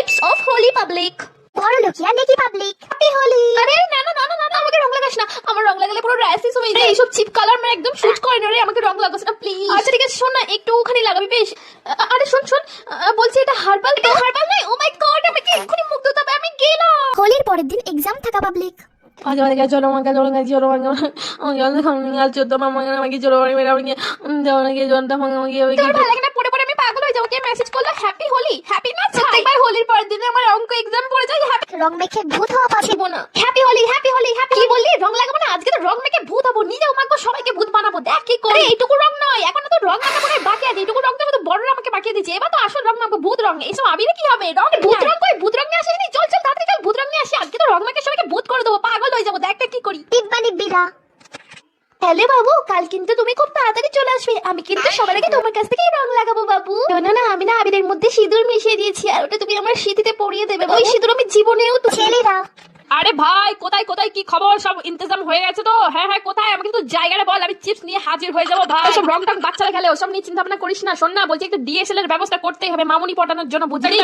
Tips of Holi public. বড় lochia নেকি public, happy Holi. আরে না না না না না, আমাকে রং লাগাস না, আমার রং লাগালে পুরো র্যাশেস হয়ে যায়। এইসব চিপ কালার আমার একদম শুট করে না রে, আমাকে রং লাগাস না প্লিজ। আচ্ছা ঠিক আছে, শোন না, একটুখানি লাগাবি বেশ। আরে শোন শোন, বলছি এটা হার্বাল, এটা হার্বাল নয়। ও মাই গড, আমাকে এক্ষুনি মুখ ধুতে হবে, আমি গেলাম। হোলির পরের দিন এক্সাম থাকা পাবলিক। আমাকে চলো আমাকে চলো আমাকে চলো আমাকে আমাকে চলো আমাকে জলটা ভালো লাগে না, পড়ে পড়ে আমি পাগল হয়ে যাবো। কে মেসেজ করলো হ্যাপি হোলি? হ্যাপি না, প্রত্যেকবার হোলির পরের দিনে আমার অঙ্ক এক্সাম পড়ে যায়। হ্যাপি রং মেখে ভূত হওয়া পাবলিক। না, happy Holi happy Holi happy. কি বললি? রং লাগাবো না? আজকে তো রং মেখে ভূত হবো, নিজেও মাখবো, সবাইকে ভূত বানাবো। দেখ কি করে। এইটুকু রং নয়, এখন তো রং মাখাবো বাকি আছে। এইটুকু রং তো বড়রা আমাকে বাকিয়ে দিয়েছে, এবার তো আসল রং মাখবো, ভূত রং। এইসব আবিরে কি হবে? রং ভূত রং কই? ভূত রং নিয়ে আসিনি? চল চল তাড়াতাড়ি চল, ভূত রং নিয়ে আসি। আজকে তো রং মেখে সবাইকে ভূত করে দেবো, পাগল হয়ে যাবো। দেখ কি করি। টিপ্পানি বিড়া। হ্যালো বাবু, কাল কিন্তু তুমি খুব তাড়াতাড়ি চলে আসবে। আমি কিন্তু সবার আগে তোমার কাছ থেকেই রং লাগাবো বাবু। না না, আমি না আবিরের মধ্যে সিঁদুর মিশিয়ে দিয়েছি, আর ওটা তুমি আমার সিঁথিতে পরিয়ে দেবে। ওই সিঁদুর আমি জীবনেও তো। ছেলেরা আরে ভাই, কোথায় কোথায় কি খবর? সব ইন্তজাম হয়ে গেছে তো? হ্যাঁ হ্যাঁ, কোথায়? আমাকে কিন্তু জায়গাটা বল, আমি চিপস নিয়ে হাজির হয়ে যাবো ভাই। সব রং টং বাচ্চারা খেলে, ওসব নিয়ে চিন্তা ভাবনা করিস না। শোন না, বলছি একটা ডিএসএল এর ব্যবস্থা করতেই হবে মামুনি পটানোর জন্য, বুঝলি?